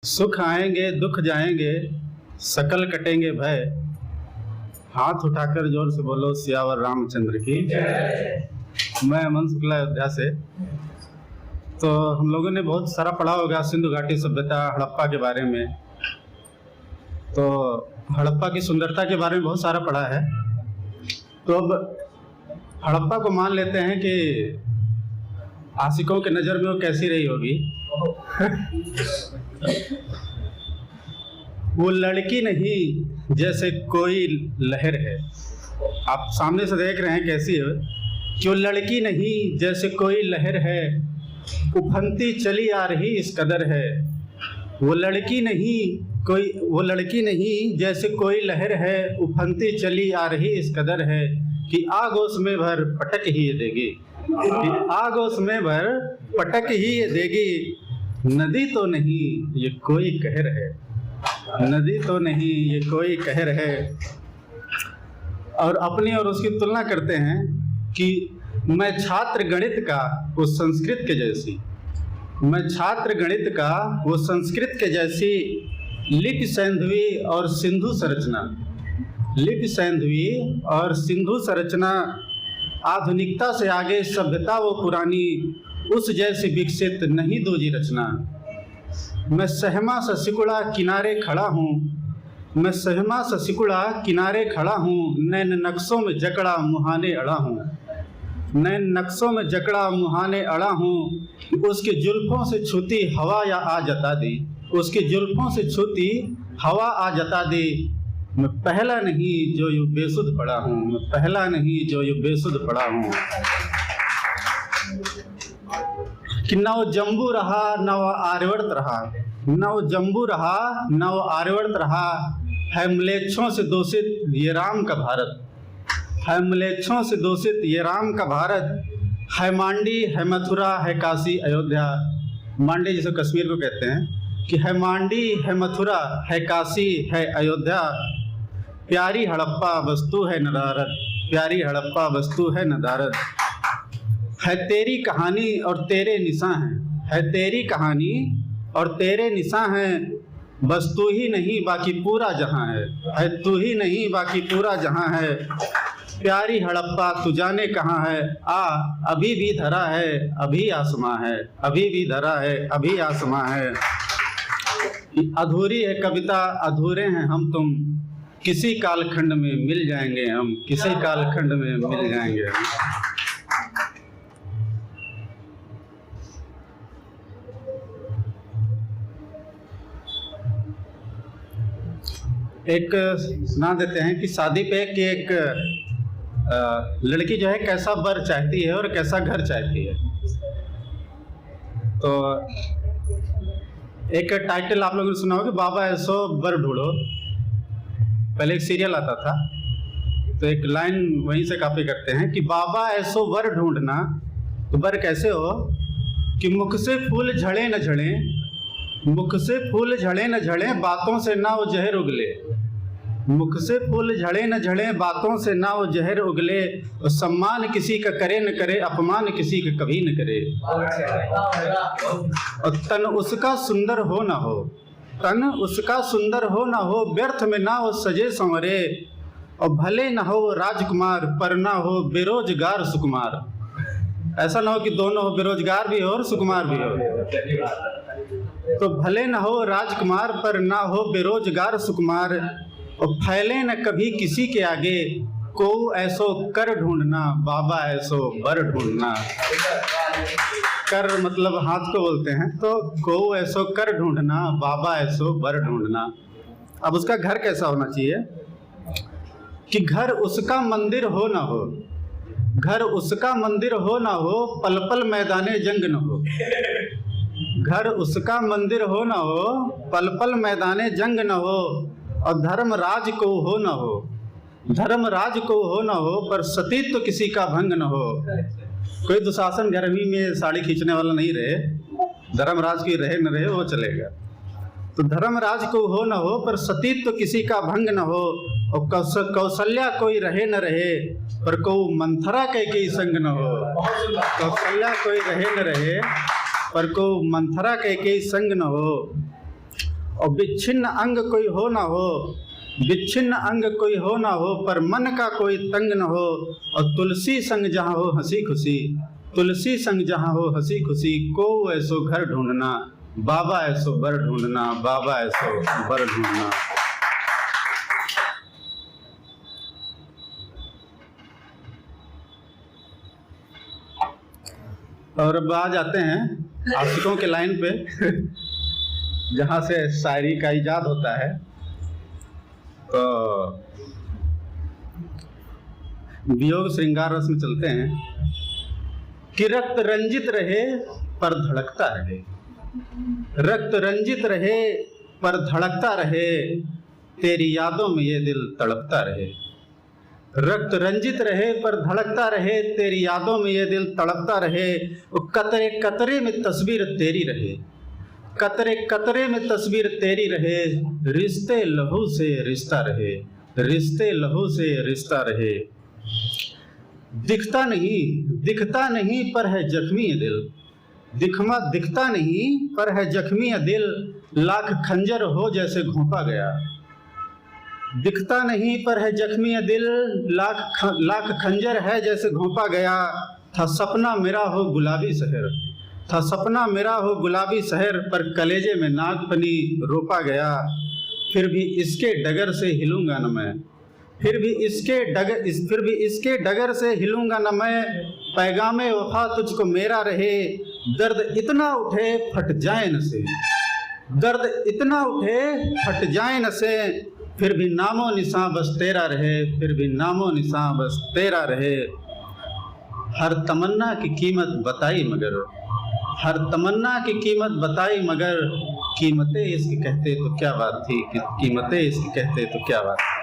सुख आएंगे दुख जाएंगे, सकल कटेंगे भय। हाथ उठाकर जोर से बोलो सियावर रामचंद्र की। मैं अमन शुक्ला अयोध्या से। तो हम लोगों ने बहुत सारा पढ़ा होगा सिंधु घाटी सभ्यता हड़प्पा के बारे में। तो हड़प्पा की सुंदरता के बारे में बहुत सारा पढ़ा है। तो अब हड़प्पा को मान लेते हैं कि आशिकों के नज़र में वो कैसी रही होगी। वो लड़की नहीं जैसे कोई लहर है। आप सामने से देख रहे हैं कैसी है कि वो लड़की नहीं जैसे कोई लहर है, उफनती चली आ रही इस कदर है। वो लड़की नहीं जैसे कोई लहर है, उफनती चली आ रही इस कदर है कि आग उसमें भर पटक ही ये देगी, कि आग उसमें भर पटक ही ये देगी। नदी तो नहीं ये कोई कहर है, नदी तो नहीं ये कोई कहर है। और अपनी और उसकी तुलना करते हैं कि मैं छात्र गणित का वो संस्कृत के जैसी, मैं छात्र गणित का वो संस्कृत के जैसी लिपि सैंधवी और सिंधु संरचना, लिपि सैंधवी और सिंधु संरचना, आधुनिकता से आगे सभ्यता वो पुरानी, उस जैसी विकसित नहीं दूजी रचना। मैं सहमा सा सिकुड़ा किनारे खड़ा हूँ, मैं सहमा सा सिकुड़ा किनारे खड़ा हूँ, नैन नक्शों में जकड़ा मुहाने अड़ा हूँ, नैन नक्शों में जकड़ा मुहाने अड़ा हूँ। उसके जुल्फों से छूती हवा या आ जता दी, उसकी जुल्फों से छूती हवा आ जता दी। मैं पहला नहीं जो यूँ बेसुध पड़ा हूँ, मैं पहला नहीं जो यूँ बेसुध पड़ा हूँ। कि न वो जम्बू रहा न वो आर्यवर्त रहा, न वो जम्बू रहा न वो आर्यवर्त रहा। है म्लेच्छों से दूषित ये राम का भारत, है म्लेच्छों से दूषित ये राम का भारत। है मांडी है मथुरा है काशी अयोध्या, मांडी जिसे कश्मीर को कहते हैं, कि है मांडी है मथुरा है काशी है अयोध्या। प्यारी हड़प्पा वस्तु है नदारद, प्यारी हड़प्पा वस्तु है नदारद। है तेरी कहानी और तेरे निशां हैं, है तेरी कहानी और तेरे निशां हैं। बस तू ही नहीं बाकी पूरा जहां है तू ही नहीं बाकी पूरा जहां है। प्यारी हड़प्पा तू जाने कहाँ है, आ अभी भी धरा है अभी आसमां है, अभी भी धरा है अभी आसमां है। अधूरी है कविता अधूरे हैं हम तुम, किसी कालखंड में मिल जाएंगे हम, किसी कालखंड में मिल जाएंगे हम। एक सुना देते हैं कि शादी पे कि एक लड़की जो है कैसा वर चाहती है और कैसा घर चाहती है। तो एक टाइटल आप लोगों ने सुना होगा, बाबा ऐसो वर ढूंढो। पहले एक सीरियल आता था, तो एक लाइन वहीं से कॉपी करते हैं कि बाबा ऐसो वर ढूंढना। तो वर कैसे हो कि मुख से फूल झड़े न झड़े, मुख से फूल झड़े न झड़े, बातों से ना वो जहर उगले। मुख से फूल झड़े न झड़े, बातों से ना वो जहर उगले। और सम्मान किसी का करे न करे, अपमान किसी का कभी न करे। और तन उसका सुंदर हो ना हो, तन उसका सुंदर हो ना हो, व्यर्थ में ना वो सजे संवरे। और भले ना हो राजकुमार पर ना हो बेरोजगार सुकुमार। ऐसा ना हो कि दोनों हो, बेरोजगार भी हो और सुकुमार भी हो। तो भले न हो राजकुमार पर ना हो बेरोजगार सुकुमार। और फैले न कभी किसी के आगे, को ऐसो कर ढूंढना बाबा ऐसो बर ढूंढना। कर मतलब हाथ को बोलते हैं, तो को ऐसो कर ढूंढना बाबा ऐसो बर ढूंढना। अब उसका घर कैसा होना चाहिए कि घर उसका मंदिर हो ना हो, घर उसका मंदिर हो ना हो, पल पल मैदाने जंग न हो। घर उसका मंदिर हो ना हो, पल पल मैदाने जंग न हो। और धर्मराज को हो ना हो, धर्मराज को हो ना हो, पर सतीत्व किसी का भंग न हो। कोई दुशासन गर्मी में साड़ी खींचने वाला नहीं रहे, धर्मराज की रहे न रहे वो चलेगा। तो धर्मराज को हो न हो, पर सतीत्व किसी का भंग न हो। और कौशल्या कोई रहे न रहे, पर को मंथरा के संग न हो। कौशल्या कोई रहे न रहे, पर को मंथरा के संग न हो। और विच्छिन्न अंग कोई हो ना हो, विच्छिन्न अंग कोई हो ना हो, पर मन का कोई तंग न हो। और तुलसी संग जहाँ हो हंसी खुशी, तुलसी संग जहाँ हो हंसी खुशी, को ऐसो घर ढूंढना, बाबा ऐसो बर ढूंढना, बाबा ऐसो बर ढूंढना। और अब आ जाते हैं आशिकों के लाइन पे जहाँ से शायरी का इजाद होता है। तो वियोग श्रृंगार रस में चलते हैं कि रक्त रंजित रहे पर धड़कता रहे, रक्त रंजित रहे पर धड़कता रहे, तेरी यादों में ये दिल तड़पता रहे। रक्त रंजित रहे पर धड़कता रहे, तेरी यादों में ये दिल तड़पता रहे। कतरे कतरे में तस्वीर तेरी रहे, कतरे कतरे में तस्वीर तेरी रहे, रिश्ते लहू से रिश्ता रहे, रिश्ते लहू से रिश्ता रहे। दिखता नहीं पर है जख्मी ये दिल, दिखता नहीं पर है जख्मी ये दिल, लाख खंजर हो जैसे घोंपा गया। दिखता नहीं पर है जख्मी ये दिल, लाख खंजर है जैसे घोंपा गया। था सपना मेरा हो गुलाबी शहर, था सपना मेरा हो गुलाबी शहर, पर कलेजे में नागफनी रोपा गया। फिर भी इसके डगर से हिलूंगा न मैं, फिर भी इसके डगर से हिलूंगा न मैं। पैगामे वफा तुझको मेरा रहे, दर्द इतना उठे फट जाए न से, दर्द इतना उठे फट जाए न से। फिर भी नामो निशां बस तेरा रहे, फिर भी नामो निशां बस तेरा रहे। हर तमन्ना की कीमत बताई मगर, हर तमन्ना की कीमत बताई मगर, कीमतें इसकी कहते तो क्या बात थी, कीमतें इसकी कहते तो क्या बात थी।